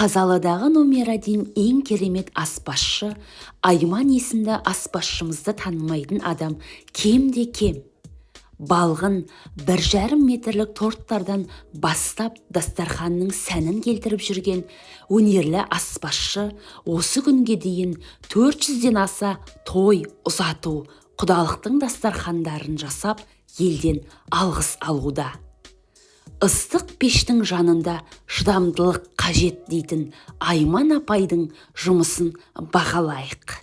Қазаладағы Номерадин ең керемет аспазшы, Айман есімді аспазшымызды танымайтын адам кемде кем. Балғын 1,5 метрлік торттардан бастап дастарханның сәнін келтіріп жүрген өнерлі аспазшы осы күнге дейін 400-ден аса той ұзату, құдалықтың дастархандарын жасап, елден алғыс алуда. Ыстық пештің жанында шыдамдылық қажет дейтін Айман апайдың жұмысын бағалайық.